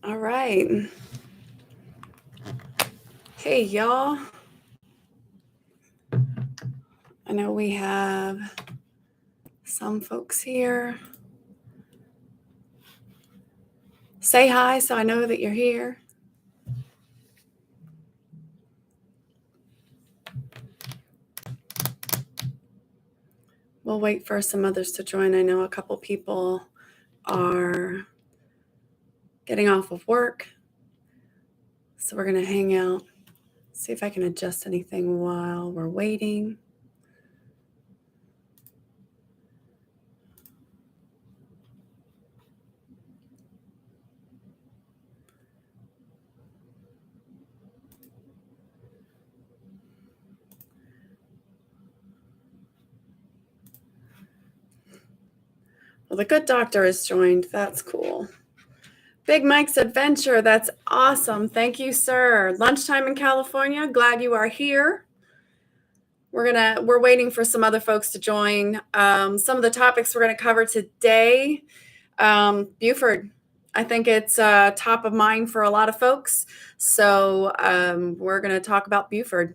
All right. Hey, y'all. I know we have some folks here. Say hi so I know that you're here. We'll wait for some others to join. I know a couple people are getting off of work, so we're going to hang out, see if I can adjust anything while we're waiting. Well, the good doctor has joined. That's cool. Big Mike's Adventure. That's awesome. Thank you, sir. Lunchtime in California. Glad you are here. We're waiting for some other folks to join. Some of the topics we're going to cover today. Buford. I think it's top of mind for a lot of folks. So we're going to talk about Buford.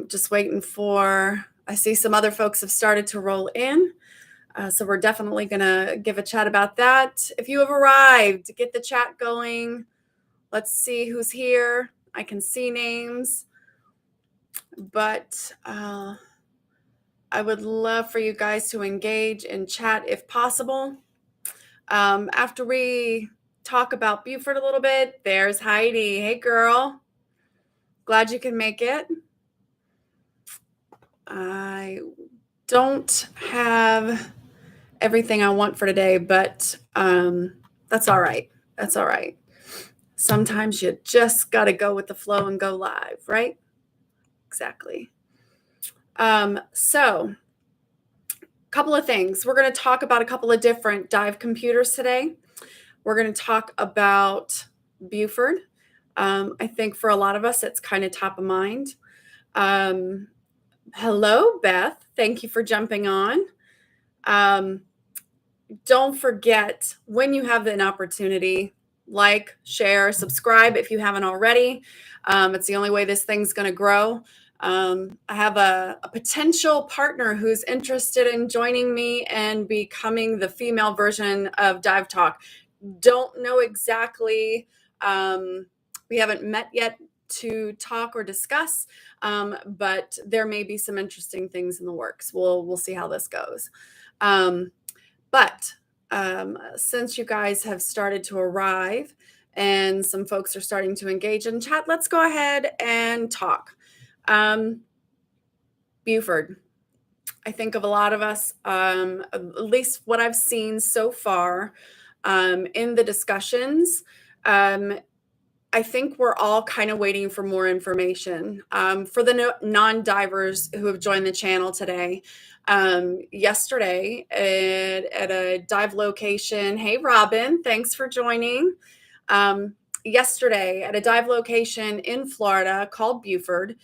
Just waiting for, I see some other folks have started to roll in. So we're definitely going to give a chat about that. If you have arrived, get the chat going. Let's see who's here. I can see names. But I would love for you guys to engage in chat if possible. After we talk about Buford a little bit, there's Heidi. Hey, girl. Glad you can make it. I don't have everything I want for today, but that's all right. That's all right. Sometimes you just got to go with the flow and go live, right? Exactly. So a couple of things. We're going to talk about a couple of different dive computers today. We're going to talk about Buford. I think for a lot of us, it's kind of top of mind. Hello, Beth. Thank you for jumping on. Don't forget, when you have an opportunity, like, share, subscribe if you haven't already. It's the only way this thing's going to grow. I have a potential partner who's interested in joining me and becoming the female version of Dive Talk. Don't know exactly. We haven't met yet to talk or discuss, but there may be some interesting things in the works. We'll see how this goes. But since you guys have started to arrive and some folks are starting to engage in chat, let's go ahead and talk. Buford. I think of a lot of us, at least what I've seen so far in the discussions. I think we're all kind of waiting for more information. For the non-divers who have joined the channel today, yesterday at a dive location. Hey, Robin, thanks for joining. Yesterday at a dive location in Florida called Buford,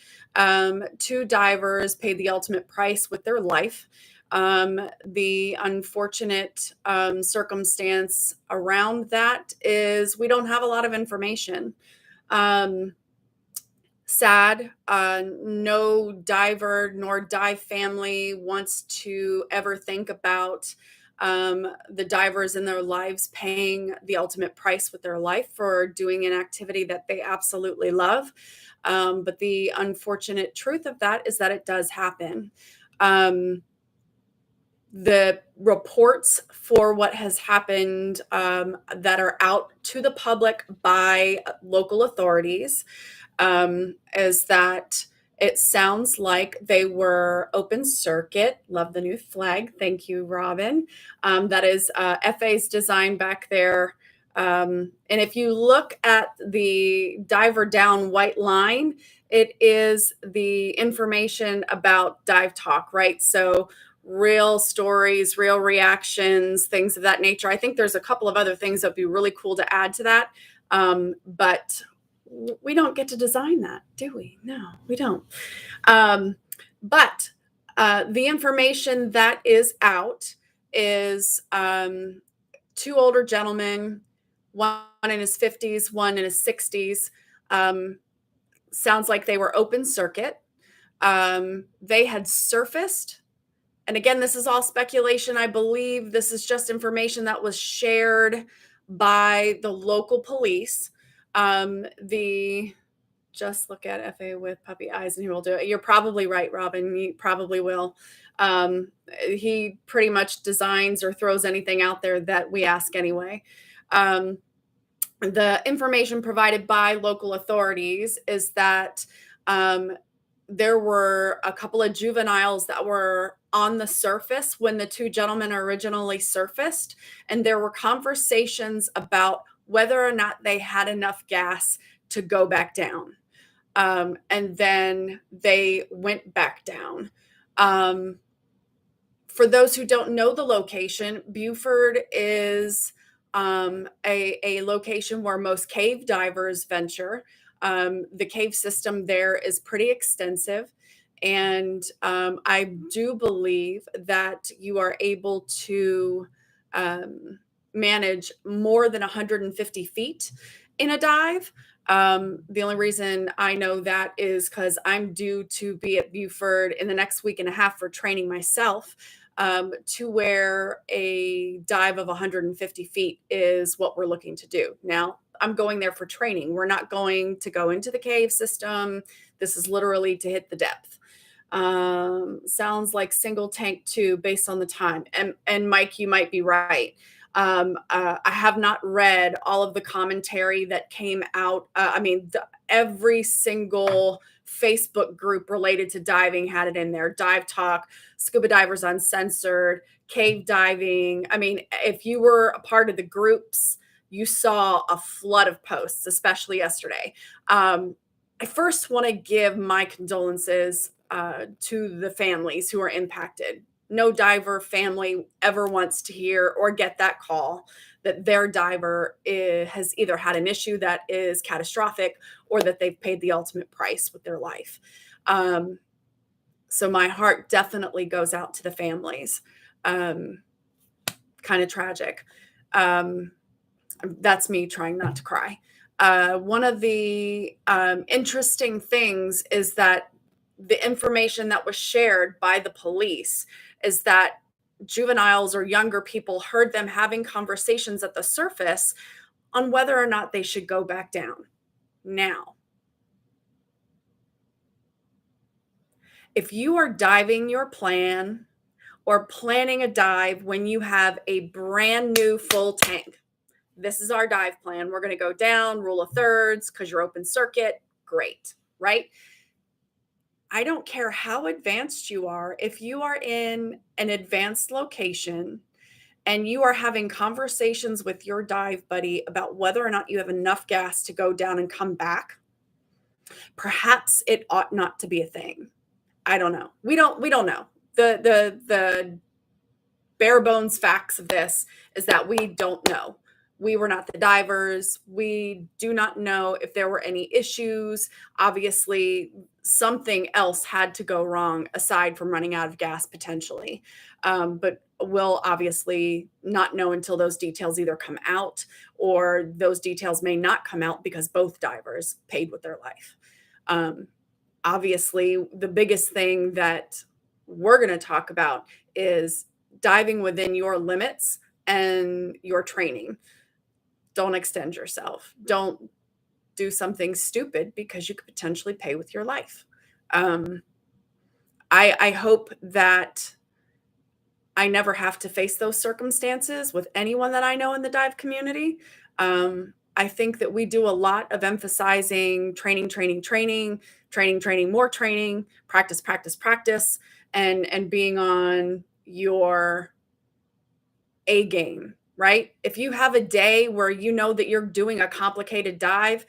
two divers paid the ultimate price with their life. The unfortunate circumstance around that is we don't have a lot of information. Sad. No diver nor dive family wants to ever think about the divers in their lives paying the ultimate price with their life for doing an activity that they absolutely love. But the unfortunate truth of that is that it does happen. The reports for what has happened that are out to the public by local authorities is that it sounds like they were open circuit. Love the new flag. Thank you, Robin. That is FA's design back there. And if you look at the diver down white line, it is the information about Dive Talk, right? So real stories, real reactions, things of that nature. I think there's a couple of other things that would be really cool to add to that. But we don't get to design that, do we? No, we don't. But the information that is out is two older gentlemen one in his 50s, one in his 60s. Um, Sounds like they were open circuit. They had surfaced. And again, this is all speculation. I believe this is just information that was shared by the local police. The Just look at FA with puppy eyes and he will do it. You're probably right, Robin. He probably will. He pretty much designs or throws anything out there that we ask anyway. Um, the information provided by local authorities is that um, there were a couple of juveniles that were on the surface when the two gentlemen originally surfaced, and there were conversations about whether or not they had enough gas to go back down. And then they went back down. Um, for those who don't know the location, Buford is a location where most cave divers venture. The cave system there is pretty extensive. And I do believe that you are able to manage more than 150 feet in a dive. The only reason I know that is because I'm due to be at Buford in the next week and a half for training myself, to where a dive of 150 feet is what we're looking to do. Now, I'm going there for training. We're not going to go into the cave system. This is literally to hit the depth. Sounds like single tank too, based on the time. And Mike, you might be right. I have not read all of the commentary that came out. Every single Facebook group related to diving had it in there. Dive Talk, Scuba Divers Uncensored, Cave Diving. I mean, if you were a part of the groups, you saw a flood of posts, especially yesterday. I first want to give my condolences to the families who are impacted. No diver family ever wants to hear or get that call that their diver has either had an issue that is catastrophic or that they've paid the ultimate price with their life. So my heart definitely goes out to the families. Kind of tragic. That's me trying not to cry. One of the interesting things is that the information that was shared by the police is that juveniles or younger people heard them having conversations at the surface on whether or not they should go back down. Now, if you are diving your plan or planning a dive when you have a brand new full tank, this is our dive plan. We're going to go down, rule of thirds, because you're open circuit. Great, right? I don't care how advanced you are. If you are in an advanced location and you are having conversations with your dive buddy about whether or not you have enough gas to go down and come back, perhaps it ought not to be a thing. I don't know. We don't know. The bare bones facts of this is that we don't know. We were not the divers. We do not know if there were any issues. Obviously, something else had to go wrong aside from running out of gas potentially. But we'll obviously not know until those details either come out or those details may not come out because both divers paid with their life. Obviously, the biggest thing that we're going to talk about is diving within your limits and your training. Don't extend yourself. Don't do something stupid because you could potentially pay with your life. I hope that I never have to face those circumstances with anyone that I know in the dive community. I think that we do a lot of emphasizing training, more training, practice, and being on your A game, right? If you have a day where you know that you're doing a complicated dive,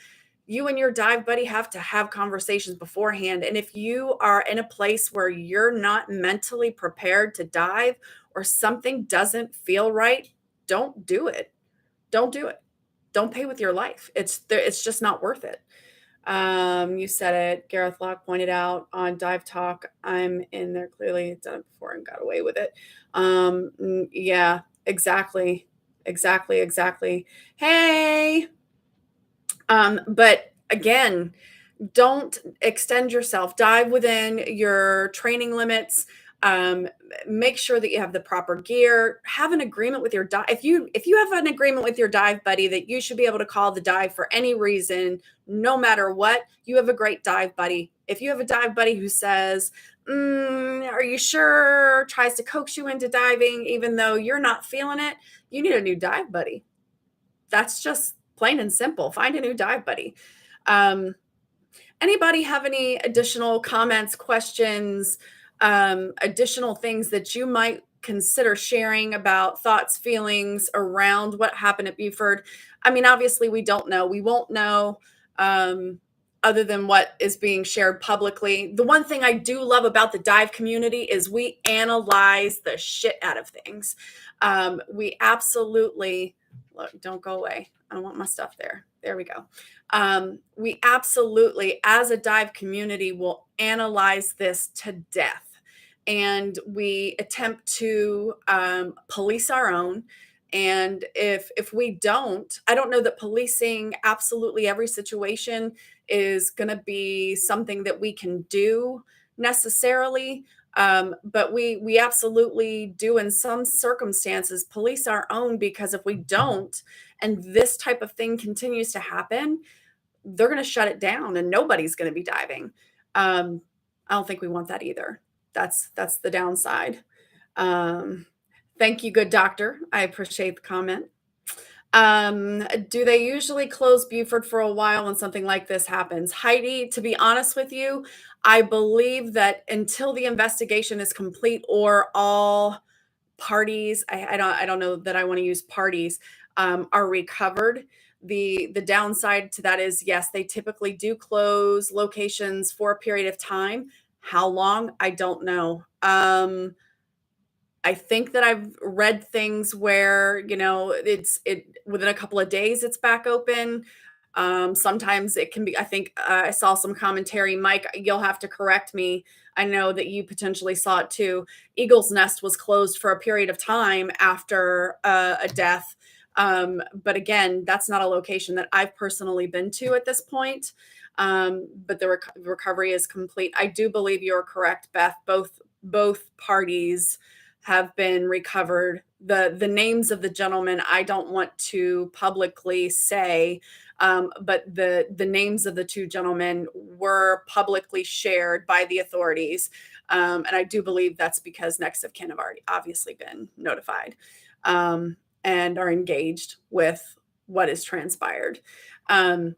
you and your dive buddy have to have conversations beforehand. And if you are in a place where you're not mentally prepared to dive or something doesn't feel right, don't do it. Don't do it. Don't pay with your life. It's just not worth it. You said it. Gareth Locke pointed out on Dive Talk. I'm in there clearly. Done it before and got away with it. Yeah, exactly. Exactly, exactly. Hey, but again, don't extend yourself. Dive within your training limits. Um, Make sure that you have the proper gear. Have an agreement with your dive. If you have an agreement with your dive buddy that you should be able to call the dive for any reason, no matter what, you have a great dive buddy. If you have a dive buddy who says, "Are you sure?" tries to coax you into diving, even though you're not feeling it, you need a new dive buddy. That's just plain and simple. Find a new dive buddy. Um, Anybody have any additional comments, questions, additional things that you might consider sharing about thoughts, feelings around what happened at Buford? I mean, obviously, we don't know. We won't know um, other than what is being shared publicly. The one thing I do love about the dive community is we analyze the shit out of things. We absolutely, look, don't go away. I don't want my stuff there. There we go. We absolutely, as a dive community, will analyze this to death. And we attempt to police our own. And if we don't, I don't know that policing absolutely every situation is going to be something that we can do necessarily. But we absolutely do in some circumstances police our own, because if we don't, and this type of thing continues to happen, they're going to shut it down and nobody's going to be diving. Um, I don't think we want that either. That's the downside. Um, Thank you, good doctor. I appreciate the comment. Do they usually close Buford for a while when something like this happens? Heidi, to be honest with you, I believe that until the investigation is complete or all parties, I don't know that I want to use parties, are recovered. The downside to that is, yes, they typically do close locations for a period of time. How long? I don't know. I think that I've read things where, it within a couple of days it's back open. Sometimes it can be, I think I saw some commentary. Mike, you'll have to correct me. I know that you potentially saw it too. Eagle's Nest was closed for a period of time after a death. But again, that's not a location that I've personally been to at this point. But the recovery is complete. I do believe you're correct, Beth. Both parties have been recovered. The names of the gentlemen I don't want to publicly say, but the names of the two gentlemen were publicly shared by the authorities, and I do believe that's because next of kin have already obviously been notified, and are engaged with what is transpired. Um,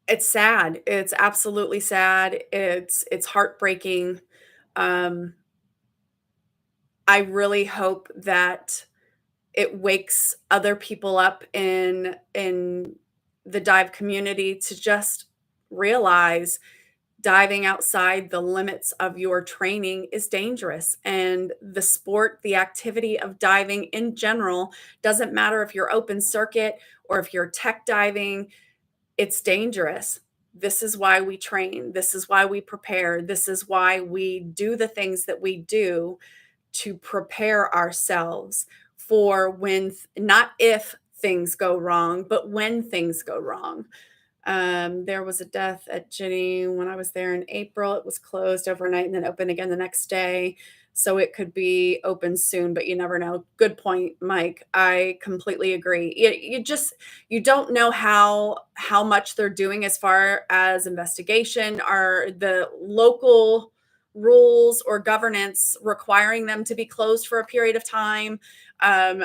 it's sad. It's absolutely sad. It's heartbreaking. Um, I really hope that it wakes other people up in the dive community to just realize diving outside the limits of your training is dangerous, and the sport, the activity of diving in general, doesn't matter if you're open circuit or if you're tech diving, it's dangerous. This is why we train. This is why we prepare. This is why we do the things that we do to prepare ourselves for when, not if things go wrong, but when things go wrong. There was a death at Ginny when I was there in April. It was closed overnight and then opened again the next day. So it could be open soon, but you never know. Good point, Mike. I completely agree. You don't know how much they're doing as far as investigation. Are the local rules or governance requiring them to be closed for a period of time? Um,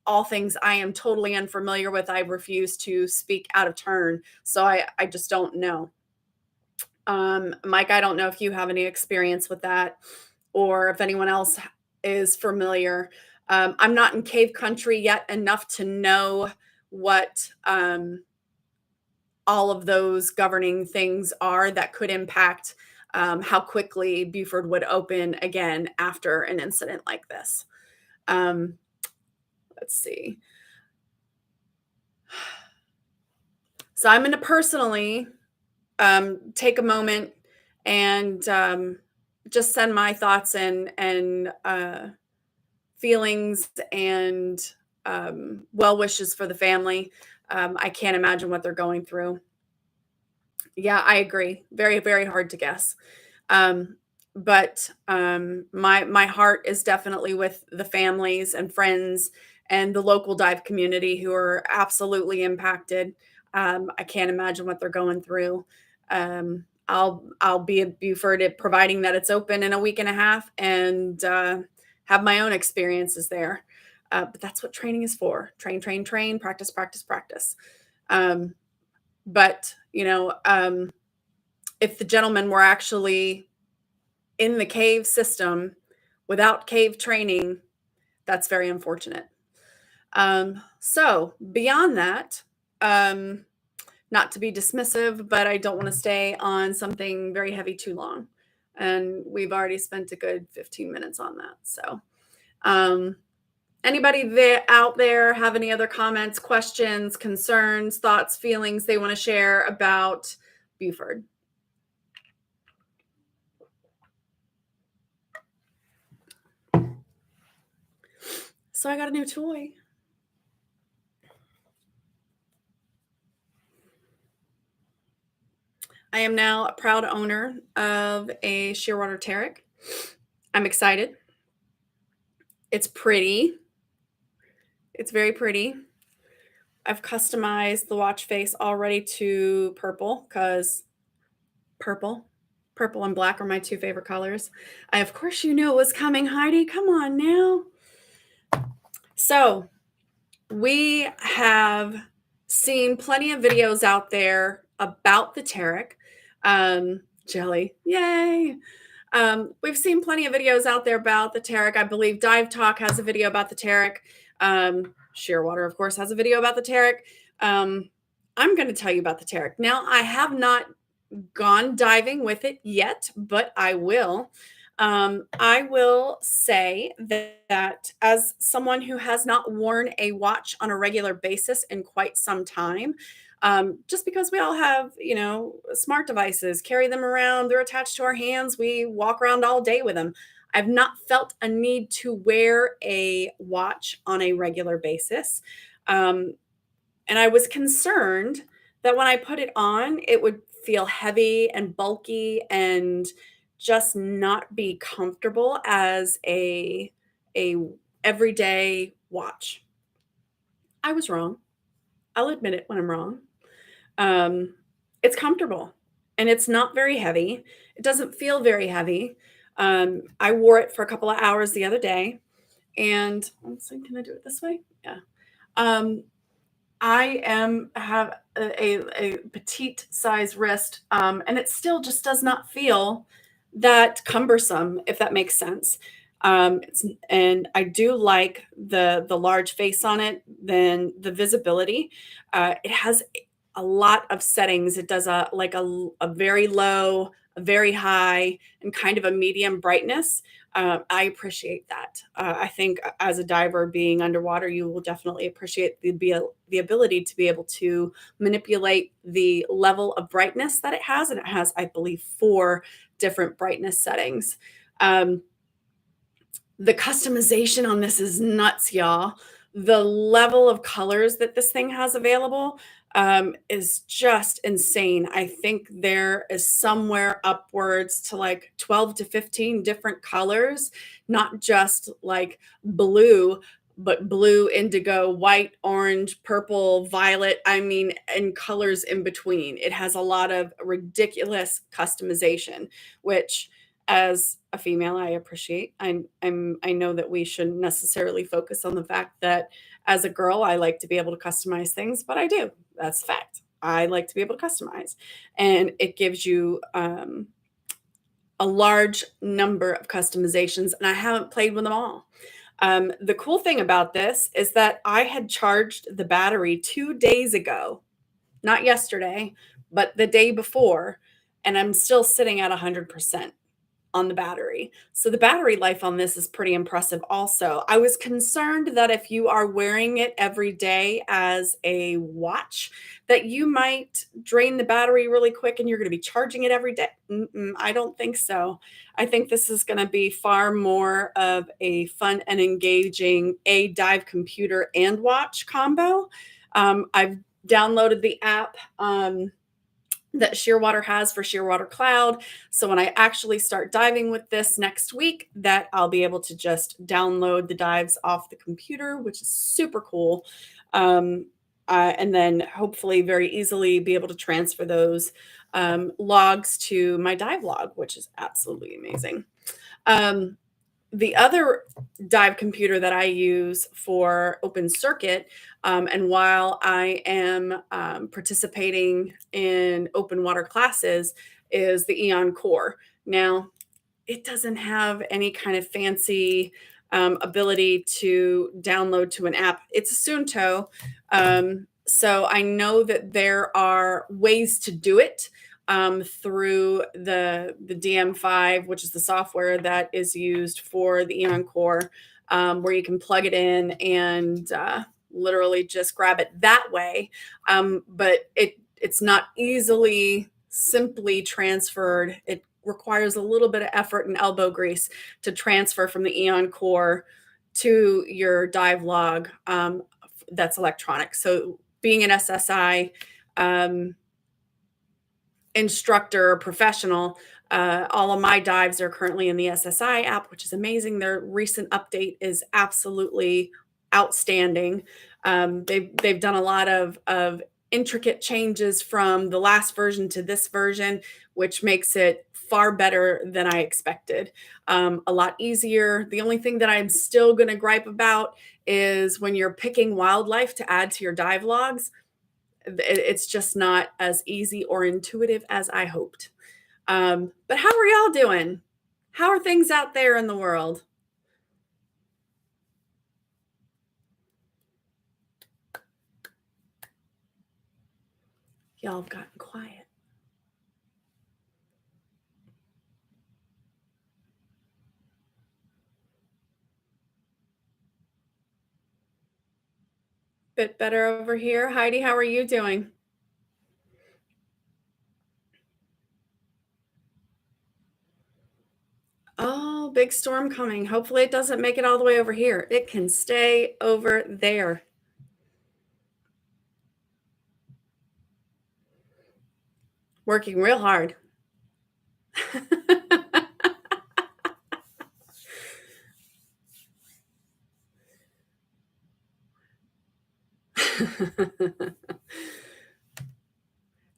all things I am totally unfamiliar with. I refuse to speak out of turn. So I just don't know. Mike, I don't know if you have any experience with that or if anyone else is familiar. I'm not in cave country yet enough to know what all of those governing things are that could impact how quickly Buford would open again after an incident like this. Um, let's see. So I'm going to personally take a moment and just send my thoughts and feelings and well wishes for the family. I can't imagine what they're going through. Yeah, I agree. Very, very hard to guess. Um, but my heart is definitely with the families and friends and the local dive community who are absolutely impacted. I can't imagine what they're going through. I'll be at Buford, providing that it's open in a week and a half, and have my own experiences there. But that's what training is for: train, train, train, practice, practice, practice. Um, but if the gentlemen were actually in the cave system without cave training, that's very unfortunate. So beyond that, um, not to be dismissive, but I don't want to stay on something very heavy too long. And we've already spent a good 15 minutes on that. So, um, anybody there out there have any other comments, questions, concerns, thoughts, feelings they want to share about Buford? So I got a new toy. I am now a proud owner of a Shearwater Teric. I'm excited. It's pretty. It's very pretty. I've customized the watch face already to purple because purple, purple and black are my two favorite colors. Of course, you knew it was coming, Heidi. Come on now. So we have seen plenty of videos out there about the Teric. Jelly, yay. We've seen plenty of videos out there about the Teric. I believe Dive Talk has a video about the Teric. Shearwater, of course, has a video about the Teric. I'm going to tell you about the Teric. Now, I have not gone diving with it yet, but I will. I will say that as someone who has not worn a watch on a regular basis in quite some time, just because we all have, smart devices, carry them around, they're attached to our hands, we walk around all day with them. I've not felt a need to wear a watch on a regular basis. And I was concerned that when I put it on, it would feel heavy and bulky and just not be comfortable as a everyday watch. I was wrong. I'll admit it when I'm wrong. Um, it's comfortable and it's not very heavy. It doesn't feel very heavy. I wore it for a couple of hours the other day, and let's see, can I do it this way? Yeah. Um, have a petite size wrist, and it still just does not feel that cumbersome, if that makes sense. And I do like the large face on it. Then the visibility, it has a lot of settings. It does a very low, a very high, and kind of a medium brightness. I appreciate that. I think as a diver being underwater, you will definitely appreciate the ability to be able to manipulate the level of brightness that it has. And it has, I believe, 4 different brightness settings. The customization on this is nuts, y'all. The level of colors that this thing has available is just insane. I think there is somewhere upwards to like 12 to 15 different colors, not just like blue, but blue, indigo, white, orange, purple, violet. I mean, and colors in between. It has a lot of ridiculous customization, which as a female, I appreciate. I know that we shouldn't necessarily focus on the fact that as a girl, I like to be able to customize things, but I do. That's a fact. I like to be able to customize, and it gives you a large number of customizations, and I haven't played with them all. The cool thing about this is that I had charged the battery 2 days ago, not yesterday, but the day before, and I'm still sitting at 100%. on the battery. So the battery life on this is pretty impressive also. I was concerned that if you are wearing it every day as a watch, that you might drain the battery really quick and you're going to be charging it every day. I don't think so. I think this is going to be far more of a fun and engaging dive computer and watch combo. I've downloaded the app. That Shearwater has for Shearwater Cloud. So when I actually start diving with this next week, that I'll be able to just download the dives off the computer, which is super cool. And then hopefully very easily be able to transfer those logs to my dive log, which is absolutely amazing. The other dive computer that I use for open circuit, and while I am participating in open water classes, is the Eon Core. Now, it doesn't have any kind of fancy ability to download to an app. It's a Suunto. So I know that there are ways to do it through the DM5, which is the software that is used for the Eon Core, where you can plug it in and literally just grab it that way. But it's not easily simply transferred. It requires a little bit of effort and elbow grease to transfer from the Eon Core to your dive log that's electronic. So being an SSI instructor or professional, all of my dives are currently in the SSI app, which is amazing. Their recent update is absolutely outstanding. They've done a lot of intricate changes from the last version to this version, which makes it far better than I expected. A lot easier. The only thing that I'm still going to gripe about is when you're picking wildlife to add to your dive logs, it's just not as easy or intuitive as I hoped. But how are y'all doing? How are things out there in the world? Y'all have gotten quiet. Bit better over here. Heidi, how are you doing? Oh, big storm coming. Hopefully it doesn't make it all the way over here. It can stay over there. Working real hard.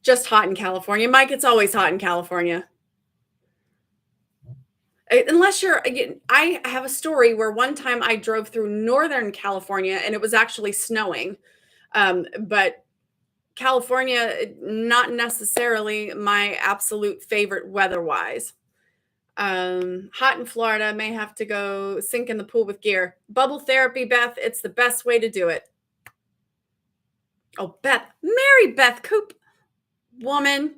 Just hot in California. Mike, it's always hot in California. Unless I have a story where one time I drove through Northern California and it was actually snowing. But California, not necessarily my absolute favorite weather-wise. Hot in Florida, may have to go sink in the pool with gear. Bubble therapy, Beth, it's the best way to do it. Oh, Beth, Mary Beth Coop, woman,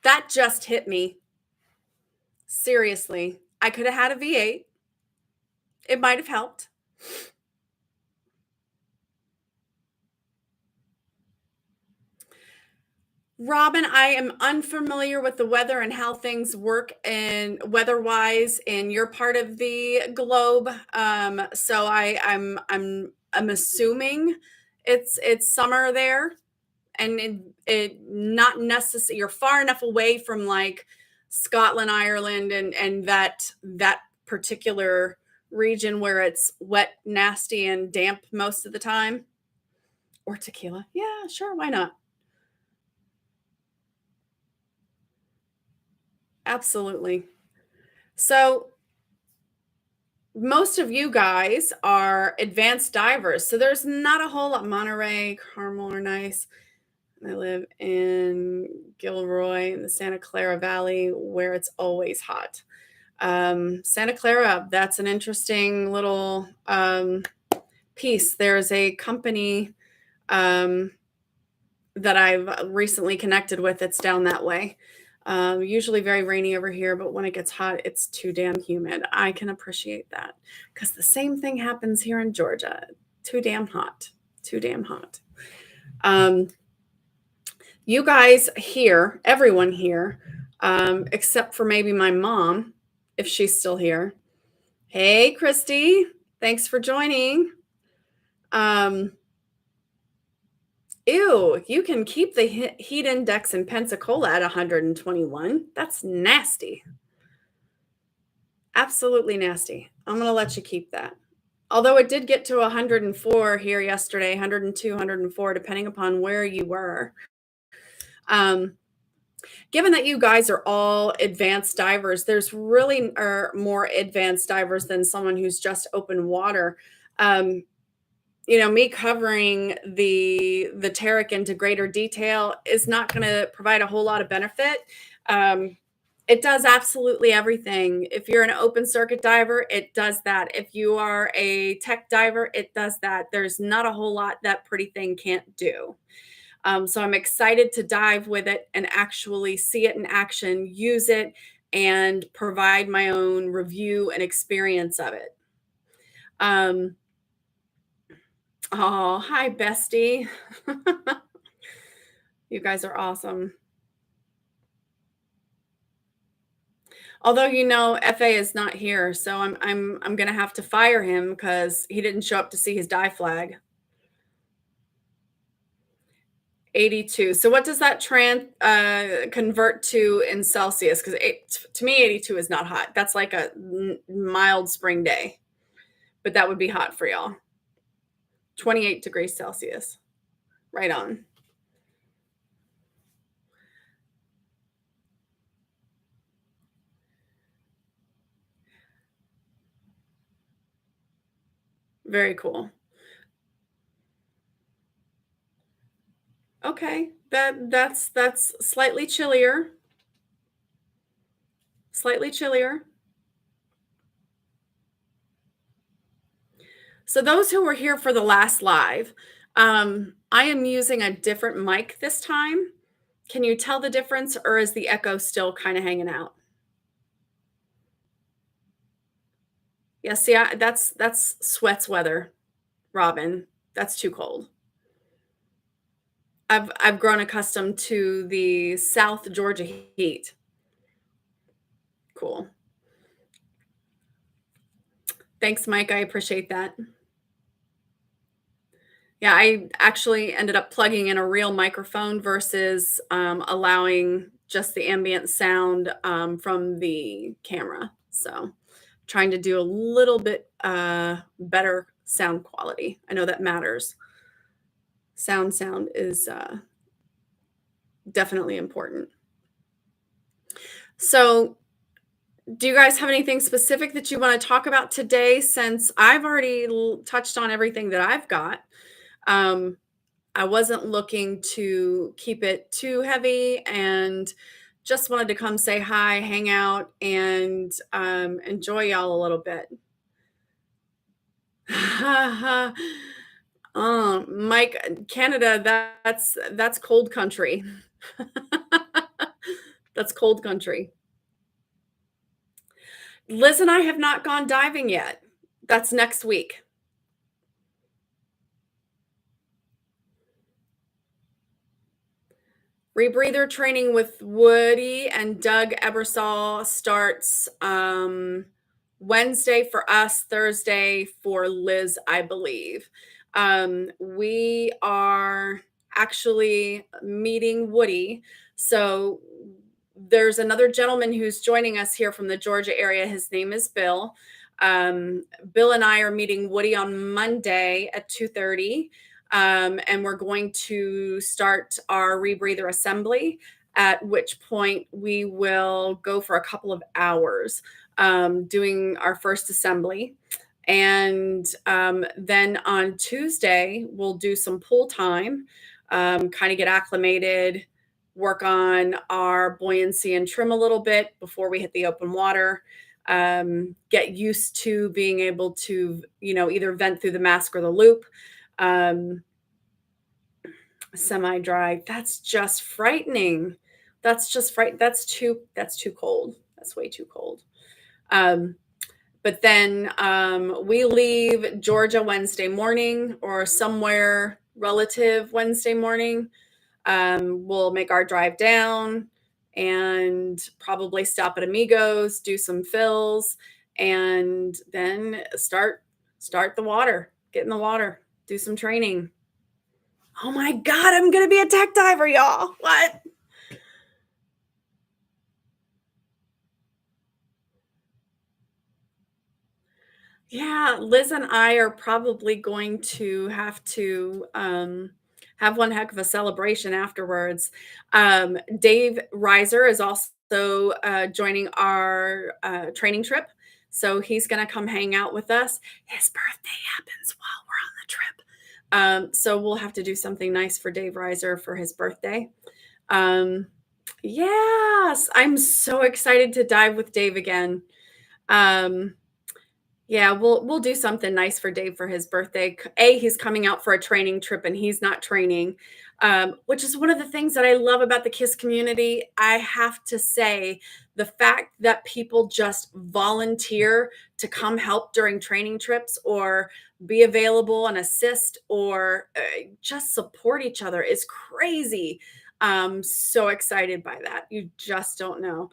that just hit me. Seriously, I could have had a V8. It might have helped. Robin, I am unfamiliar with the weather and how things work and weather-wise in your part of the globe. So I'm assuming it's summer there, and it not necessarily you're far enough away from like Scotland, Ireland, and that particular region where it's wet, nasty, and damp most of the time. Or tequila. Yeah, sure, why not? Absolutely. So most of you guys are advanced divers. So there's not a whole lot. Monterey, Carmel are nice. I live in Gilroy in the Santa Clara Valley where it's always hot. Santa Clara, that's an interesting little piece. There's a company that I've recently connected with that's down that way. Usually very rainy over here, but when it gets hot, it's too damn humid. I can appreciate that because the same thing happens here in Georgia. Too damn hot. Too damn hot. Um, you guys here, everyone here, except for maybe my mom, if she's still here. Hey, Christy. Thanks for joining. Um, Ew, you can keep the heat index in Pensacola at 121. That's nasty. Absolutely nasty. I'm going to let you keep that. Although it did get to 104 here yesterday, 102, 104, depending upon where you were. Um, Given that you guys are all advanced divers, there's really are more advanced divers than someone who's just open water. Um, me covering the Teric into greater detail is not going to provide a whole lot of benefit. Um, it does absolutely everything. If you're an open circuit diver, it does that. If you are a tech diver, it does that. There's not a whole lot that pretty thing can't do. So I'm excited to dive with it and actually see it in action, use it, and provide my own review and experience of it. Oh, hi, bestie. You guys are awesome. Although FA is not here, so I'm gonna have to fire him because he didn't show up to see his dive flag. 82. So what does that convert to in Celsius? Because to me, 82 is not hot. That's like a mild spring day, but that would be hot for y'all. 28 degrees Celsius. Right on. Very cool. Okay. That's slightly chillier. Slightly chillier. So those who were here for the last live, I am using a different mic this time. Can you tell the difference, or is the echo still kind of hanging out? Yeah, see, that's sweats weather, Robin. That's too cold. I've grown accustomed to the South Georgia heat. Cool. Thanks, Mike. I appreciate that. Yeah, I actually ended up plugging in a real microphone versus allowing just the ambient sound from the camera. So trying to do a little bit better sound quality. I know that matters. Sound is definitely important. So do you guys have anything specific that you want to talk about today, since I've already touched on everything that I've got? Um, I wasn't looking to keep it too heavy, and just wanted to come say hi, hang out, and enjoy y'all a little bit. Mike, Canada, that's cold country. That's cold country. Liz and I have not gone diving yet. That's next week. Rebreather training with Woody and Doug Ebersol starts Wednesday for us, Thursday for Liz, I believe. We are actually meeting Woody. So there's another gentleman who's joining us here from the Georgia area. His name is Bill. Bill and I are meeting Woody on Monday at 2:30. And we're going to start our rebreather assembly, at which point we will go for a couple of hours doing our first assembly. And then on Tuesday, we'll do some pool time, kind of get acclimated, work on our buoyancy and trim a little bit before we hit the open water. Get used to being able to, either vent through the mask or the loop. Semi-dry. That's just frightening. That's just right. That's too cold. That's way too cold. Um, but then we leave Georgia Wednesday morning or somewhere relative Wednesday morning. We'll make our drive down and probably stop at Amigos, do some fills, and then start the water, get in the water, do some training. Oh my God, I'm gonna be a tech diver, y'all. What? Yeah, Liz and I are probably going to have one heck of a celebration afterwards. Dave Reiser is also joining our training trip. So he's going to come hang out with us. His birthday happens while we're on the trip. So we'll have to do something nice for Dave Reiser for his birthday. Yes, I'm so excited to dive with Dave again. Um, yeah, we'll do something nice for Dave for his birthday. He's coming out for a training trip and he's not training, which is one of the things that I love about the KISS community. I have to say, the fact that people just volunteer to come help during training trips or be available and assist or just support each other is crazy. I'm so excited by that. You just don't know.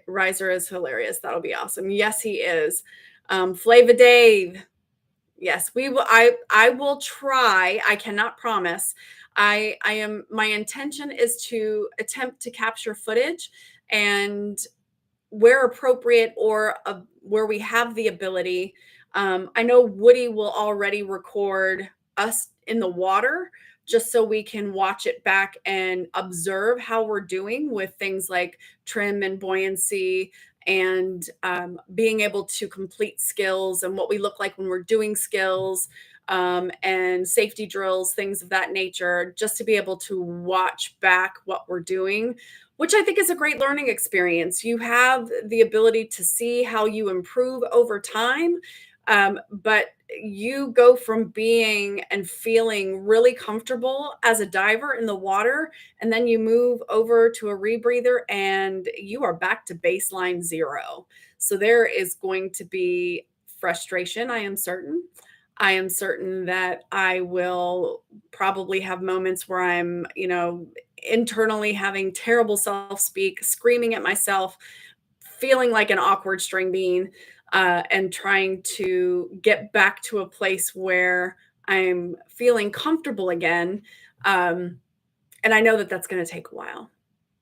Riser is hilarious. That'll be awesome. Yes, he is. Flava Dave. Yes, we will. I will try. I cannot promise. I am. My intention is to attempt to capture footage and where appropriate or where we have the ability. I know Woody will already record us in the water just so we can watch it back and observe how we're doing with things like trim and buoyancy and being able to complete skills and what we look like when we're doing skills and safety drills, things of that nature, just to be able to watch back what we're doing, which I think is a great learning experience. You have the ability to see how you improve over time, but you go from being and feeling really comfortable as a diver in the water, and then you move over to a rebreather and you are back to baseline zero. So there is going to be frustration, I am certain. I am certain that I will probably have moments where I'm, internally having terrible self speak, screaming at myself, feeling like an awkward string bean, and trying to get back to a place where I'm feeling comfortable again. And I know that that's going to take a while.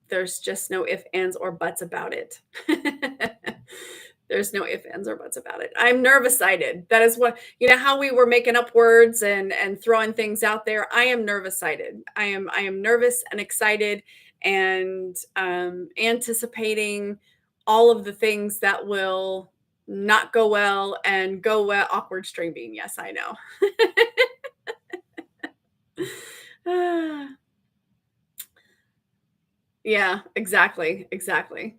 There's just no ifs, ands, or buts about it. There's no ifs, ands, or buts about it. I'm nervous-sighted. That is what, how we were making up words and throwing things out there. I am nervous-sighted. I am nervous and excited and anticipating all of the things that will not go well and go well. Awkward string bean. Yes, I know. Yeah, exactly, exactly.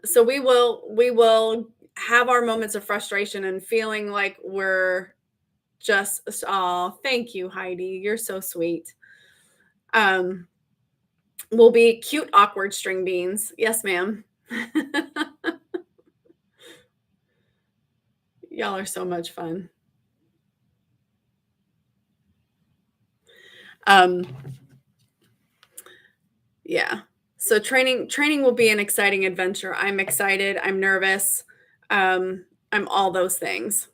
So we will have our moments of frustration and feeling like we're just, oh, thank you, Heidi. You're so sweet. Um, we'll be cute, awkward string beans. Yes, ma'am. Y'all are so much fun. Um, yeah. So training will be an exciting adventure. I'm excited. I'm nervous. I'm all those things.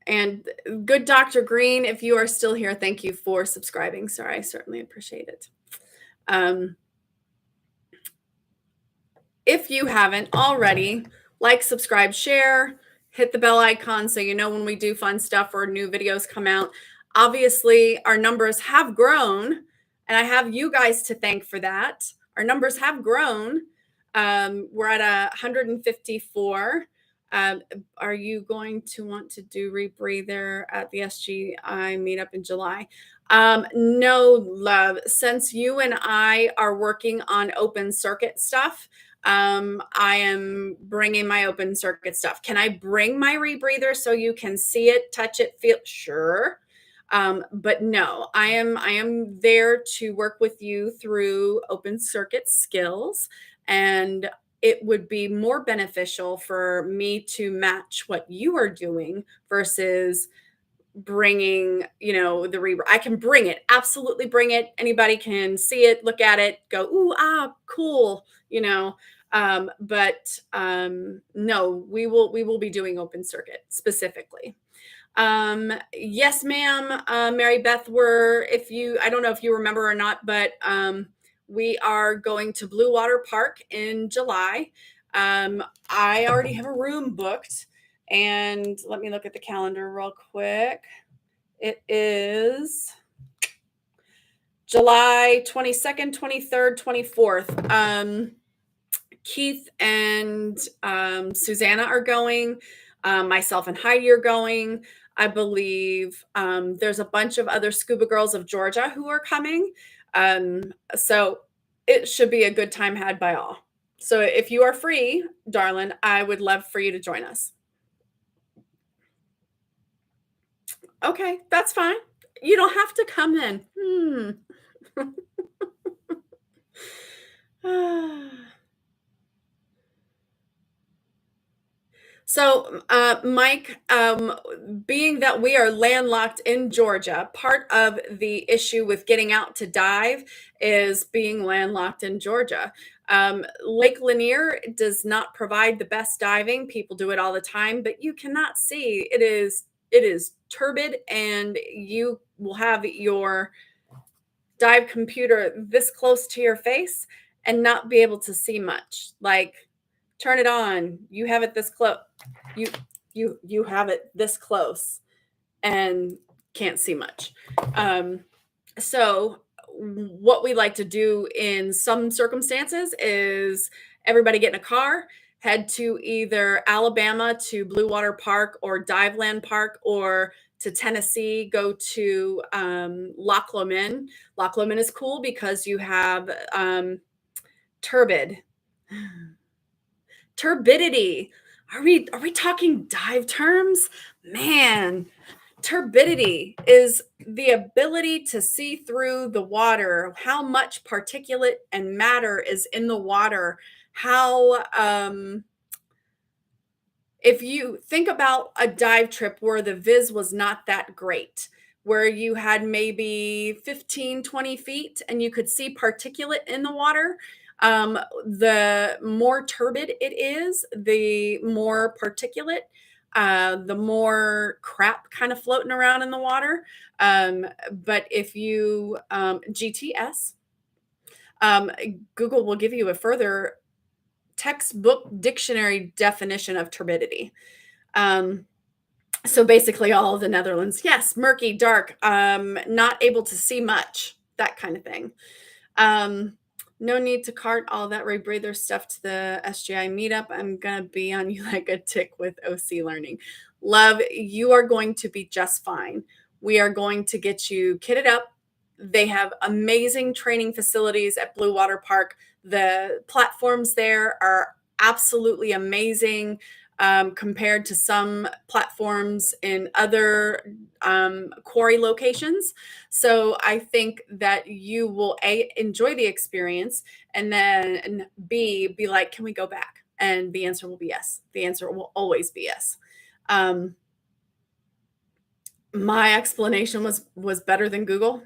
And good Dr. Green, if you are still here, thank you for subscribing, sir. I certainly appreciate it. Um, if you haven't already, like, subscribe, share, hit the bell icon so you know when we do fun stuff or new videos come out. Obviously, our numbers have grown, and I have you guys to thank for that. Our numbers have grown. We're at 154. Are you going to want to do rebreather at the SGI meetup in July? No, love. Since you and I are working on open circuit stuff, I am bringing my open circuit stuff. Can I bring my rebreather so you can see it, touch it, feel? Sure. But no, I am there to work with you through open circuit skills, and it would be more beneficial for me to match what you are doing versus bringing, I can bring it, absolutely bring it. Anybody can see it, look at it, go, ooh, ah, cool, but no, we will be doing open circuit specifically. Yes, ma'am. Mary Beth, I don't know if you remember or not, but we are going to Blue Water Park in July. I already have a room booked, and let me look at the calendar real quick. It is July 22nd, 23rd, 24th. Keith and Susanna are going. Myself and Heidi are going. I believe there's a bunch of other Scuba Girls of Georgia who are coming. So it should be a good time had by all. So if you are free, darling, I would love for you to join us. Okay, that's fine. You don't have to come in. So, Mike, being that we are landlocked in Georgia, part of the issue with getting out to dive is being landlocked in Georgia. Lake Lanier does not provide the best diving. People do it all the time, but you cannot see. It is turbid, and you will have your dive computer this close to your face and not be able to see much. Like, turn it on, you have it this close, you you have it this close and can't see much. So what we like to do in some circumstances is everybody get in a car, head to either Alabama to Blue Water Park or Diveland Park, or to Tennessee, go to Loch Lomond. Loch Lomond is cool because you have turbid turbidity. Are we talking dive terms? Man, turbidity is the ability to see through the water, how much particulate and matter is in the water, how if you think about a dive trip where the viz was not that great, where you had maybe 15, 20 feet and you could see particulate in the water, the more turbid it is, the more particulate, the more crap kind of floating around in the water. But if you GTS, Google will give you a further textbook dictionary definition of turbidity. So basically all of the Netherlands, yes, murky, dark, not able to see much, that kind of thing. No need to cart all that rebreather stuff to the SGI meetup. I'm gonna be on you like a tick with OC learning. Love, you are going to be just fine. We are going to get you kitted up. They have amazing training facilities at Blue Water Park. The platforms there are absolutely amazing compared to some platforms in other quarry locations. So I think that you will enjoy the experience, and then be like, can we go back? And the answer will be yes. The answer will always be yes. My explanation was better than Google.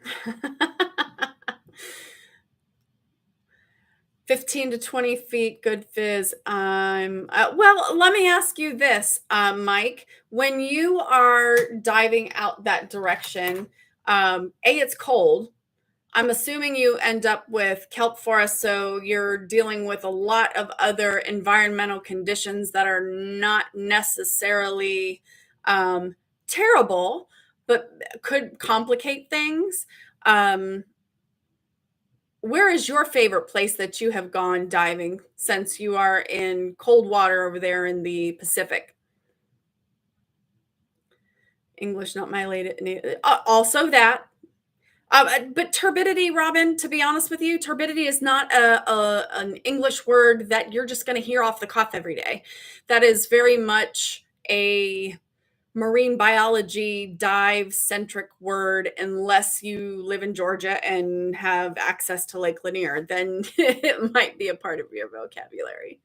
15 to 20 feet, good fizz. Well, let me ask you this, Mike. When you are diving out that direction, it's cold. I'm assuming you end up with kelp forest, so you're dealing with a lot of other environmental conditions that are not necessarily terrible, but could complicate things. Where is your favorite place that you have gone diving since you are in cold water over there in the Pacific? English, not my lady. Also that. But turbidity, Robin, to be honest with you, turbidity is not an English word that you're just going to hear off the cuff every day. That is very much a marine biology dive centric word unless you live in Georgia and have access to Lake Lanier. Then it might be a part of your vocabulary.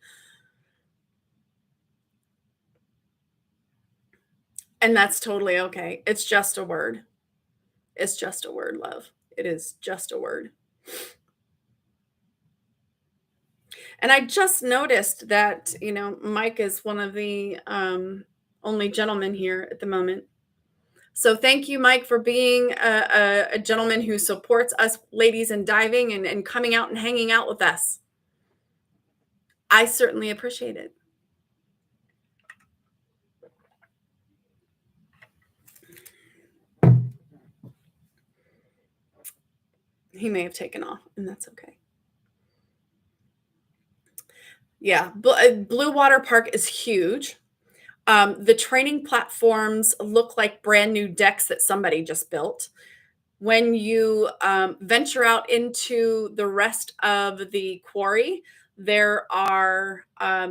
And that's totally okay. It's just a word. It's just a word, love. It is just a word. And I just noticed that, Mike is one of the only gentlemen here at the moment. So thank you, Mike, for being a gentleman who supports us ladies in diving and coming out and hanging out with us. I certainly appreciate it. He may have taken off, and that's okay. Yeah, Blue Water Park is huge. The training platforms look like brand new decks that somebody just built. When you venture out into the rest of the quarry, there are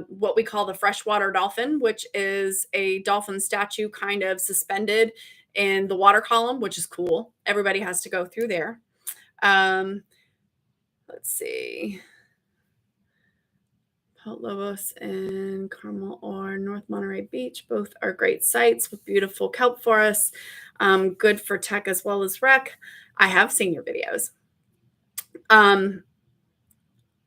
what we call the freshwater dolphin, which is a dolphin statue kind of suspended in the water column, which is cool. Everybody has to go through there. Let's see. Port Lobos and Carmel or North Monterey Beach, both are great sites with beautiful kelp forests, good for tech as well as rec. I have seen your videos. I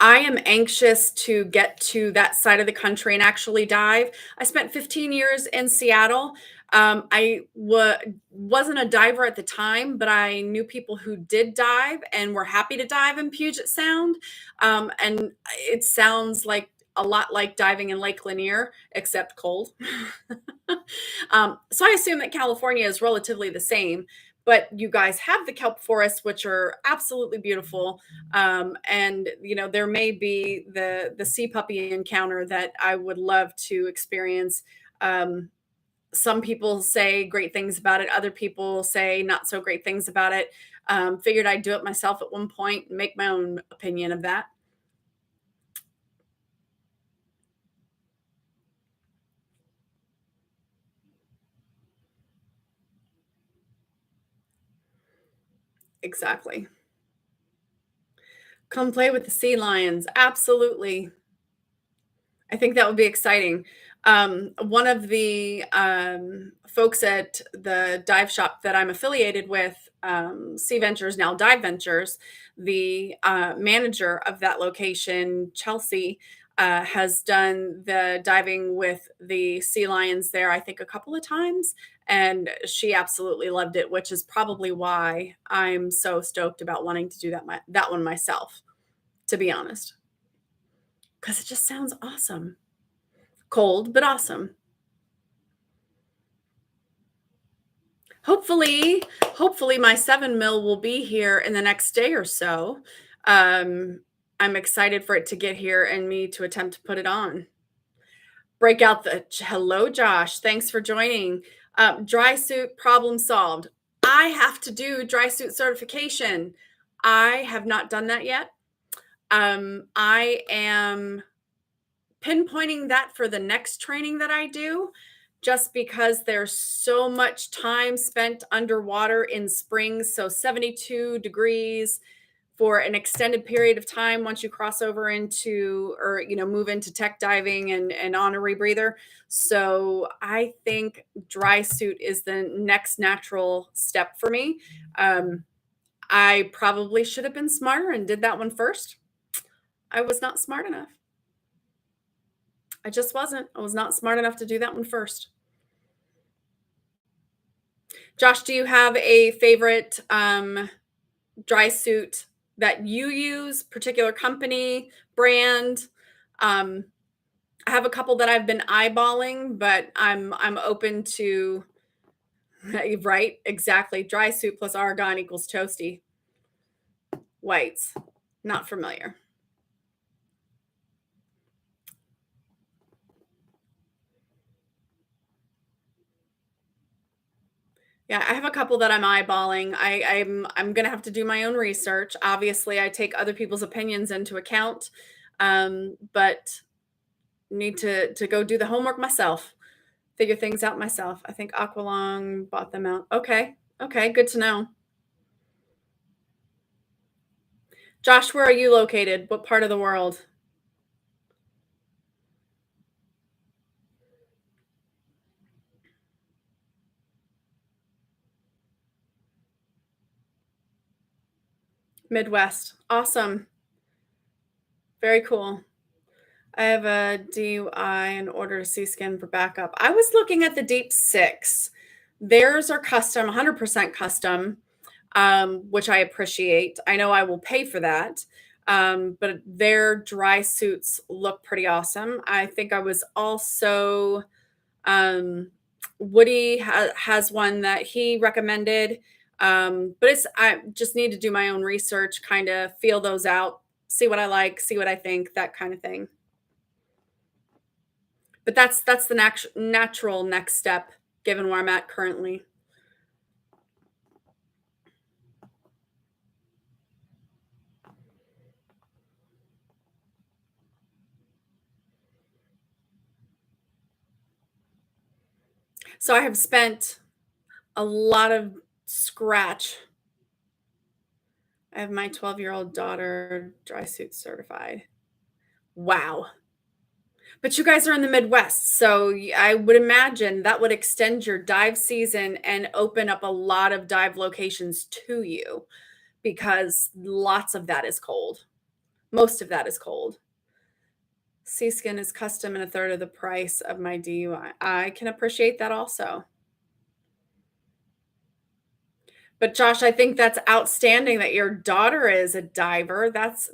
am anxious to get to that side of the country and actually dive. I spent 15 years in Seattle. I wasn't a diver at the time, but I knew people who did dive and were happy to dive in Puget Sound. And it sounds like a lot like diving in Lake Lanier, except cold. So I assume that California is relatively the same, but you guys have the kelp forests, which are absolutely beautiful. And there may be the sea puppy encounter that I would love to experience. Some people say great things about it. Other people say not so great things about it. Figured I'd do it myself at one point and make my own opinion of that. Exactly. Come play with the sea lions. Absolutely. I think that would be exciting. One of the folks at the dive shop that I'm affiliated with, Sea Ventures, now Dive Ventures, the manager of that location, Chelsea, has done the diving with the sea lions there, I think, a couple of times. And she absolutely loved it, which is probably why I'm so stoked about wanting to do that one myself, to be honest, because it just sounds awesome. Cold, but awesome. Hopefully my 7 mil will be here in the next day or so. I'm excited for it to get here and me to attempt to put it on. Break out the hello, Josh. Thanks for joining. Dry suit problem solved. I have to do dry suit certification. I have not done that yet. I am pinpointing that for the next training that I do, just because there's so much time spent underwater in spring. So 72 degrees for an extended period of time once you cross over into, or move into tech diving and on a rebreather. So I think dry suit is the next natural step for me. I probably should have been smarter and did that one first. I was not smart enough. I just wasn't. I was not smart enough to do that one first. Josh, do you have a favorite dry suit that you use, particular company, brand? I have a couple that I've been eyeballing, but I'm open to right, exactly. Dry suit plus argon equals toasty. Whites. Not familiar. Yeah, I have a couple that I'm eyeballing. I'm gonna have to do my own research. Obviously, I take other people's opinions into account, but need to go do the homework myself. figure things out myself. I think Aqualong bought them out. Okay. Okay, good to know. Josh, where are you located? What part of the world? Midwest. Awesome. Very cool. I have a DUI and ordered a C-scan for backup. I was looking at the Deep Six. Theirs are custom, 100% custom, which I appreciate. I know I will pay for that. But their dry suits look pretty awesome. I think I was also um, Woody has one that he recommended. But I just need to do my own research, kind of feel those out, see what I like, see what I think, that kind of thing. But that's the natural next step given where I'm at currently. So I have spent a lot of scratch. I have my 12-year-old daughter dry suit certified. Wow. But you guys are in the Midwest, so I would imagine that would extend your dive season and open up a lot of dive locations to you because lots of that is cold. Most of that is cold. Seaskin is custom and a third of the price of my DUI. I can appreciate that also. But Josh, I think that's outstanding that your daughter is a diver. That's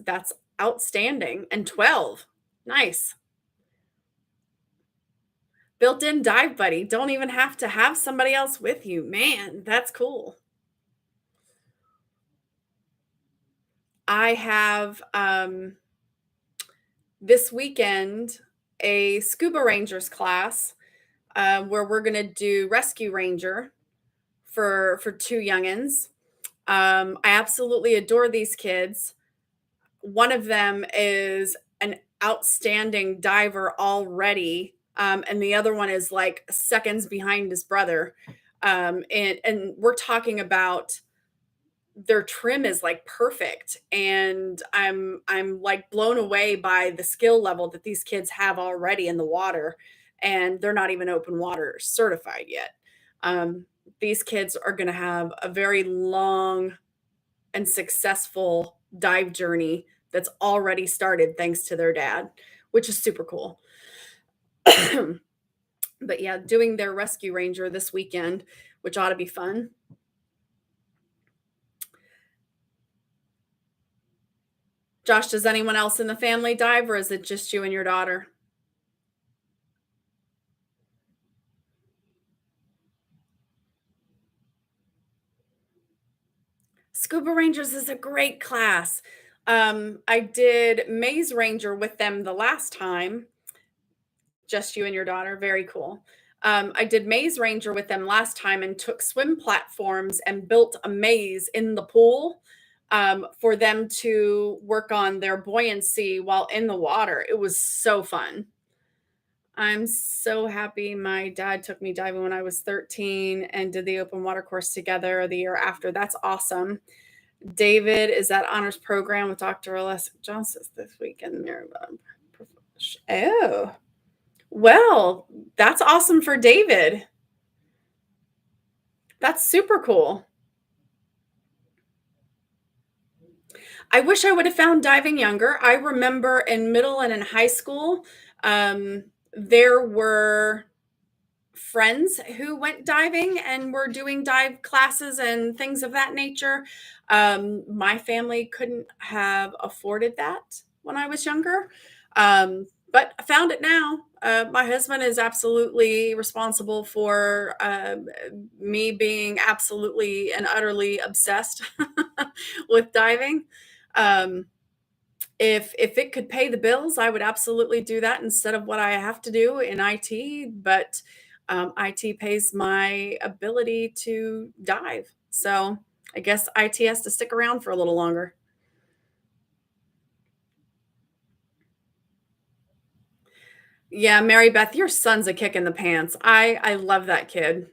outstanding. And 12. Nice. Built-in dive buddy. Don't even have to have somebody else with you. Man, that's cool. I have this weekend a scuba rangers class where we're going to do rescue ranger for two youngins. I absolutely adore these kids. One of them is an outstanding diver already, and the other one is like seconds behind his brother. And we're talking about their trim is like perfect, and I'm like blown away by the skill level that these kids have already in the water, and they're not even open water certified yet. Um, these kids are going to have a very long and successful dive journey that's already started thanks to their dad, which is super cool. But yeah, doing their rescue ranger this weekend, which ought to be fun. Josh, does anyone else in the family dive, or is it just you and your daughter? Scuba Rangers is a great class. I did Maze Ranger with them the last time. Just you and your daughter. Very cool. I did Maze Ranger with them last time and took swim platforms and built a maze in the pool for them to work on their buoyancy while in the water. It was so fun. I'm so happy my dad took me diving when I was 13 and did the open water course together the year after. That's awesome. David is at honors program with Dr. Les Johnson this weekend. Oh, well, that's awesome for David. That's super cool. I wish I would have found diving younger. I remember in middle and in high school, there were friends who went diving and were doing dive classes and things of that nature. My family couldn't have afforded that when I was younger, but I found it now. My husband is absolutely responsible for me being absolutely and utterly obsessed with diving. Um, if it could pay the bills, I would absolutely do that instead of what I have to do in IT. But IT pays my ability to dive, so I guess IT has to stick around for a little longer. Yeah, Mary Beth, your son's a kick in the pants. I love that kid.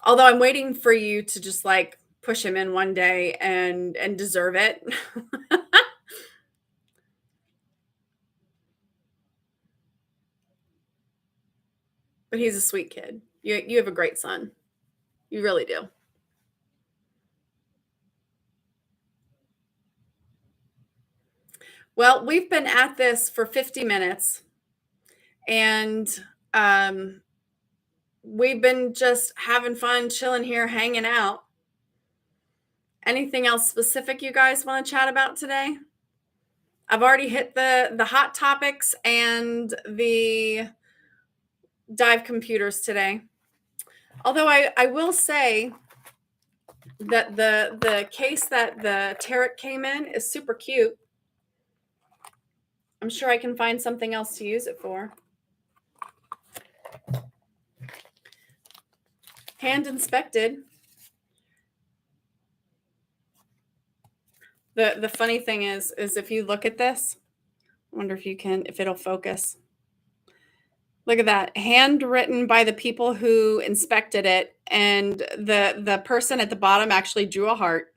Although I'm waiting for you to just like push him in one day and deserve it. But he's a sweet kid. You have a great son. You really do. Well, we've been at this for 50 minutes and um we've been just having fun, chilling here, hanging out. Anything else specific you guys want to chat about today? I've already hit the hot topics and the dive computers today. Although I will say that the case that the Teric came in is super cute. I'm sure I can find something else to use it for. Hand inspected. The funny thing is if you look at this, I wonder if it'll focus. Look at that. Handwritten by the people who inspected it, and the person at the bottom actually drew a heart.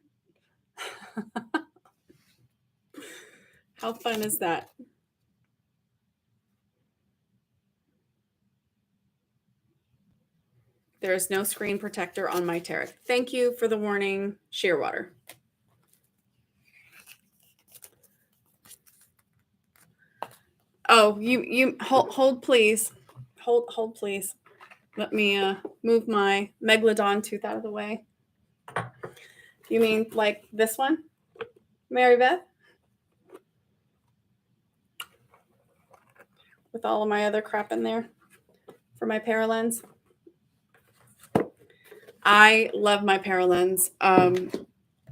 How fun is that? There is no screen protector on my Teric. Thank you for the warning, Shearwater. Oh, you hold please. Hold please. Let me move my megalodon tooth out of the way. You mean like this one, Mary Beth? With all of my other crap in there for my Paralens. I love my Paralens.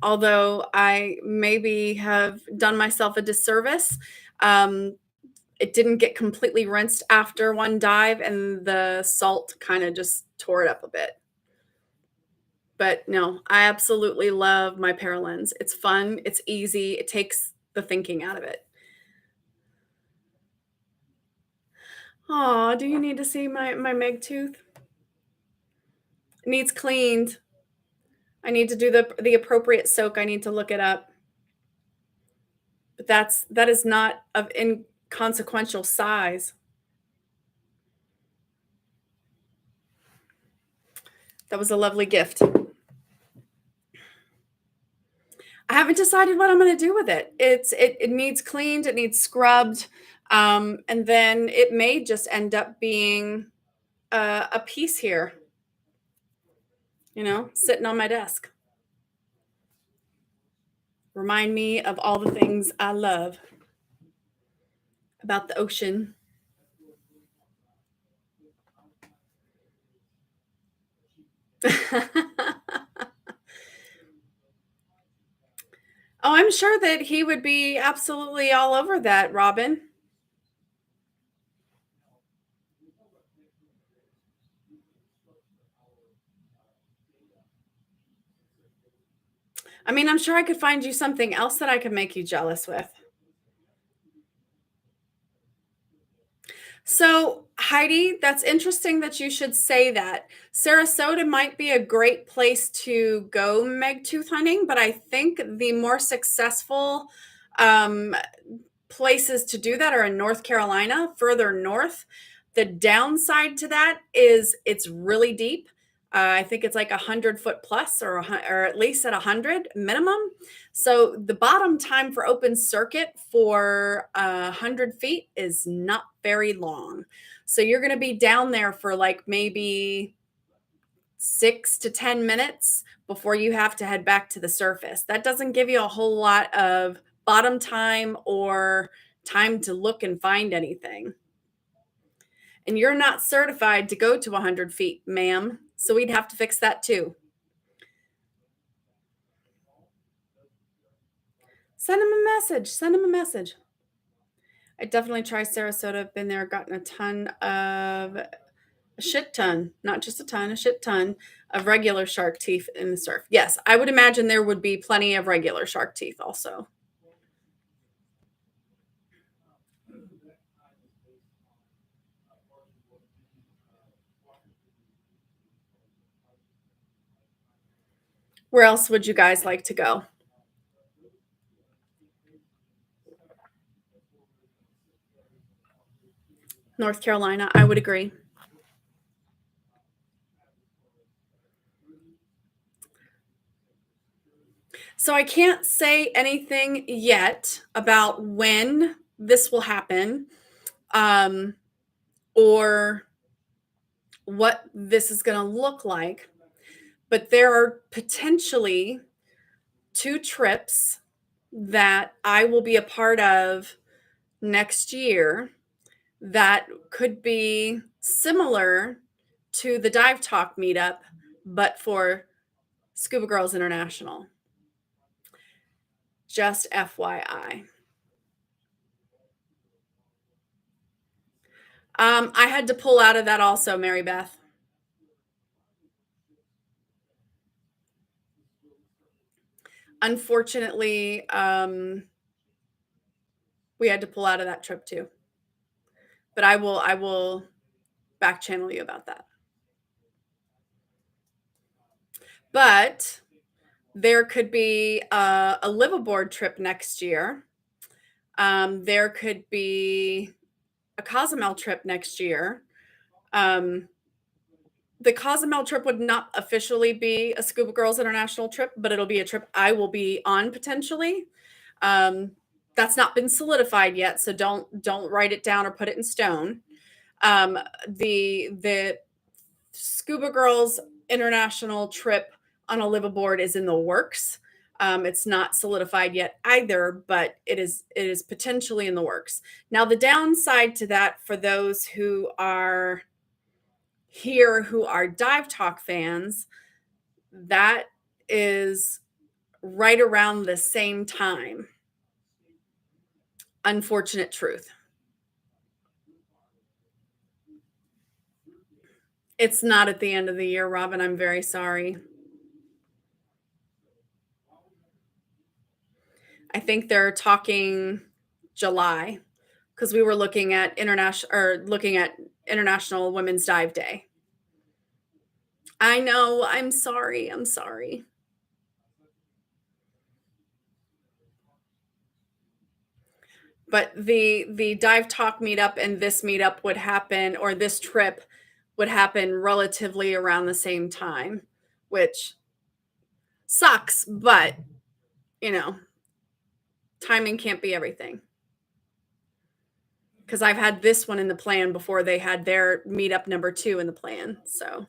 Although I maybe have done myself a disservice. It didn't get completely rinsed after one dive, and the salt kind of just tore it up a bit. But no, I absolutely love my Paralens. It's fun, it's easy, it takes the thinking out of it. Aw, do you need to see my Meg tooth? It needs cleaned. I need to do the appropriate soak. I need to look it up. But that is not of inconsequential size. That was a lovely gift. I haven't decided what I'm going to do with it. It needs cleaned, it needs scrubbed, and then it may just end up being a piece here, sitting on my desk. Remind me of all the things I love about the ocean. Oh, I'm sure that he would be absolutely all over that, Robin. I mean, I'm sure I could find you something else that I could make you jealous with. So, Heidi, that's interesting that you should say that. Sarasota might be a great place to go meg tooth hunting, but I think the more successful um, places to do that are in North Carolina, further north. The downside to that is it's really deep. I think it's like 100 foot plus, or at least at 100 minimum. So the bottom time for open circuit for 100 feet is not very long. So you're going to be down there for like maybe 6 to 10 minutes before you have to head back to the surface. That doesn't give you a whole lot of bottom time or time to look and find anything. And you're not certified to go to 100 feet, ma'am. So we'd have to fix that too. Send him a message. Send him a message. I definitely try Sarasota. I've been there, gotten a shit ton, not just a ton, a shit ton of regular shark teeth in the surf. Yes, I would imagine there would be plenty of regular shark teeth also. Where else would you guys like to go? North Carolina, I would agree. So I can't say anything yet about when this will happen, um, or what this is going to look like. But there are potentially two trips that I will be a part of next year that could be similar to the Dive Talk meetup, but for Scuba Girls International. Just FYI. I had to pull out of that also, Mary Beth. Unfortunately, we had to pull out of that trip too. But I will back channel you about that. But there could be a live aboard trip next year. There could be a Cozumel trip next year. The Cozumel trip would not officially be a Scuba Girls International trip, but it'll be a trip I will be on potentially. Um, that's not been solidified yet, so don't write it down or put it in stone. The Scuba Girls International trip on a live aboard is in the works. It's not solidified yet either, but it is potentially in the works. Now, the downside to that for those who are here who are Dive Talk fans, that is right around the same time. Unfortunate truth. It's not at the end of the year, Robin. I'm very sorry. I think they're talking July because we were looking at International Women's Dive Day. I know. I'm sorry. I'm sorry. But the Dive Talk meetup and this meetup would happen, or this trip would happen relatively around the same time, which sucks, but you know, timing can't be everything. Because I've had this one in the plan before they had their meetup number 2 in the plan. So,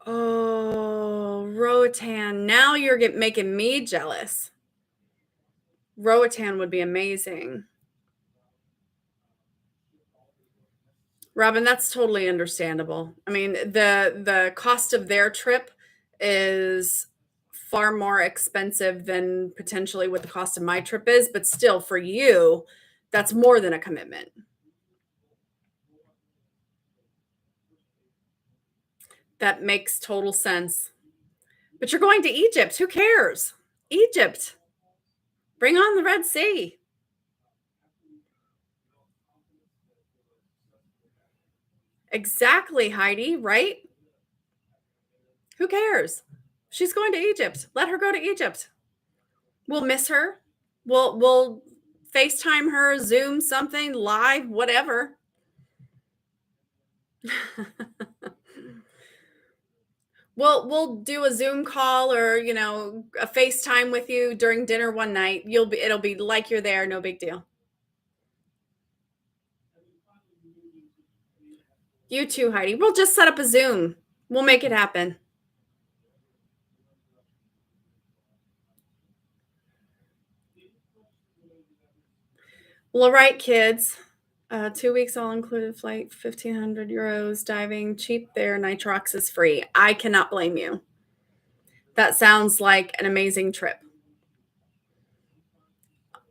oh, Roatan. Now you're making me jealous. Roatan would be amazing. Robin, that's totally understandable. I mean, the cost of their trip is far more expensive than potentially what the cost of my trip is, but still for you, that's more than a commitment. That makes total sense. But you're going to Egypt. Who cares? Egypt. Bring on the Red Sea. Exactly, Heidi, right? Who cares? She's going to Egypt. Let her go to Egypt. We'll miss her. We'll FaceTime her, Zoom something, live, whatever. We'll do a Zoom call or, a FaceTime with you during dinner one night. It'll be like you're there, no big deal. You too, Heidi. We'll just set up a Zoom. We'll make it happen. Well, all right, kids. 2 weeks all included flight, 1,500 euros, diving, cheap there, nitrox is free. I cannot blame you. That sounds like an amazing trip.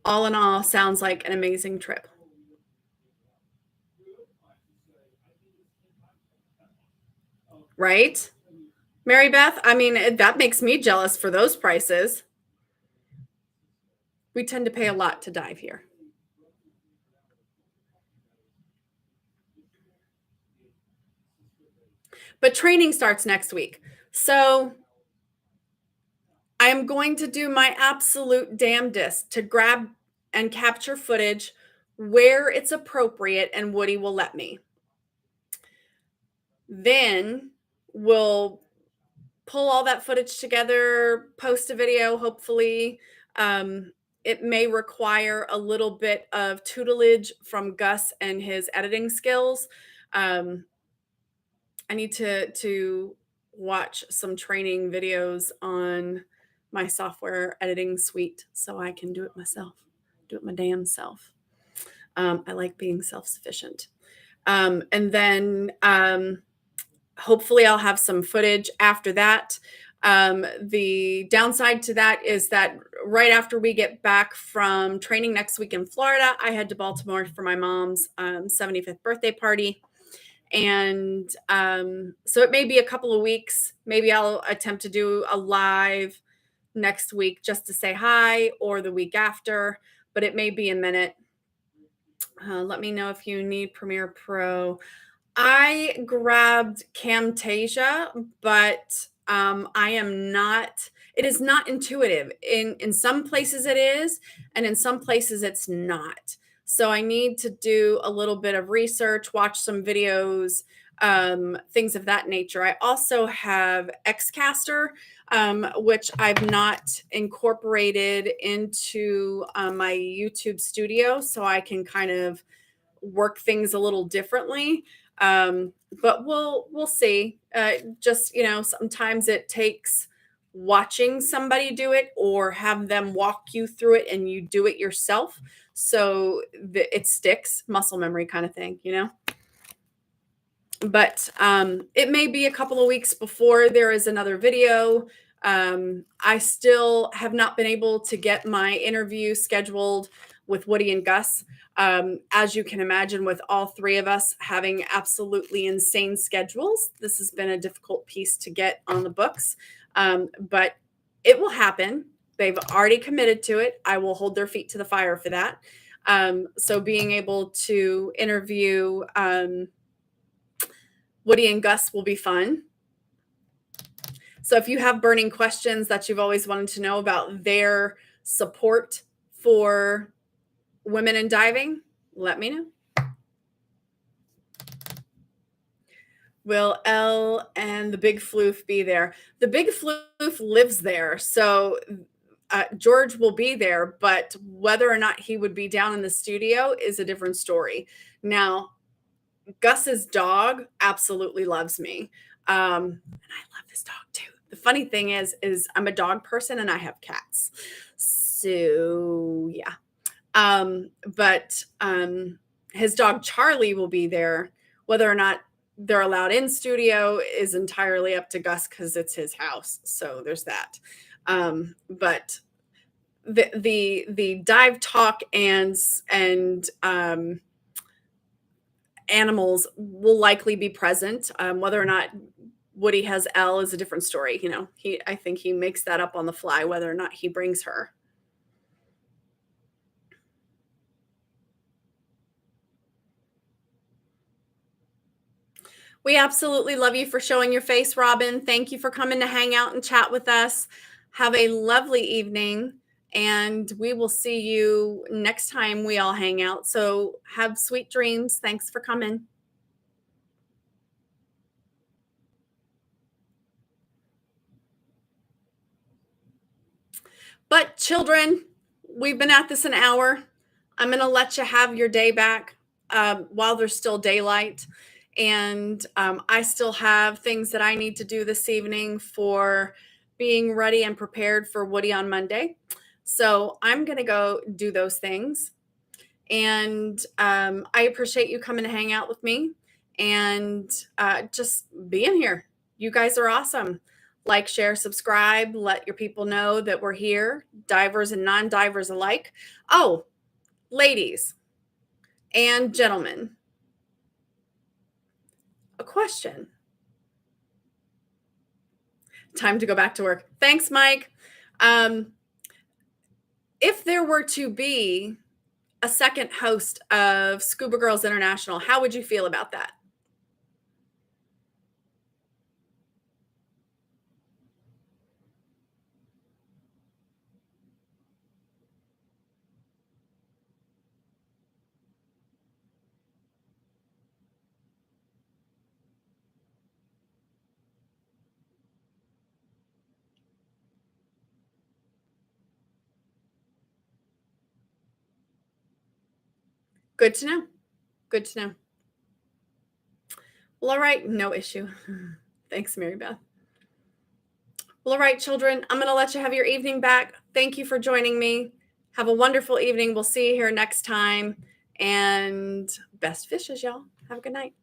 All in all, sounds like an amazing trip. Right? Mary Beth, I mean, that makes me jealous for those prices. We tend to pay a lot to dive here. But training starts next week. So I am going to do my absolute damnedest to grab and capture footage where it's appropriate and Woody will let me. Then we'll pull all that footage together, post a video, hopefully. Um, it may require a little bit of tutelage from Gus and his editing skills. Um, I need to watch some training videos on my software editing suite so I can do it myself, do it my damn self. I like being self-sufficient. And then hopefully I'll have some footage after that. The downside to that is that right after we get back from training next week in Florida, I head to Baltimore for my mom's 75th birthday party. And so it may be a couple of weeks. Maybe I'll attempt to do a live next week just to say hi, or the week after, but it may be a minute. Let me know if you need Premiere Pro. I grabbed Camtasia, but I am not. It is not intuitive. In some places it is, and in some places it's not. So I need to do a little bit of research, watch some videos, things of that nature. I also have Xcaster, which I've not incorporated into my YouTube studio, so I can kind of work things a little differently. But we'll see. Just sometimes it takes watching somebody do it or have them walk you through it and you do it yourself, so it sticks, muscle memory kind of thing, but it may be a couple of weeks before there is another video. I still have not been able to get my interview scheduled with Woody and Gus. As you can imagine, with all three of us having absolutely insane schedules, this has been a difficult piece to get on the books. But it will happen. They've already committed to it. I will hold their feet to the fire for that. So being able to interview Woody and Gus will be fun. So if you have burning questions that you've always wanted to know about their support for women in diving, let me know. Will Elle and the Big Floof be there? The Big Floof lives there, so George will be there, but whether or not he would be down in the studio is a different story. Now, Gus's dog absolutely loves me. And I love this dog too. The funny thing is I'm a dog person and I have cats. So yeah. But his dog Charlie will be there. Whether or not they're allowed in studio is entirely up to Gus because it's his house. So there's that. But the dive talk and animals will likely be present. Whether or not Woody has Elle is a different story. I think he makes that up on the fly, whether or not he brings her. We absolutely love you for showing your face, Robin. Thank you for coming to hang out and chat with us. Have a lovely evening, and we will see you next time we all hang out. So have sweet dreams. Thanks for coming. But children, we've been at this an hour. I'm going to let you have your day back while there's still daylight. And I still have things that I need to do this evening for being ready and prepared for Woody on Monday. So I'm going to go do those things. And I appreciate you coming to hang out with me and just being here. You guys are awesome. Like, share, subscribe, let your people know that we're here, divers and non-divers alike. Oh, ladies and gentlemen, a question. Time to go back to work. Thanks, Mike. If there were to be a second host of Scuba Girls International, how would you feel about that? Good to know. Good to know. Well, all right, no issue. Thanks, Mary Beth. Well, all right, children, I'm going to let you have your evening back. Thank you for joining me. Have a wonderful evening. We'll see you here next time. And best fishes, y'all. Have a good night.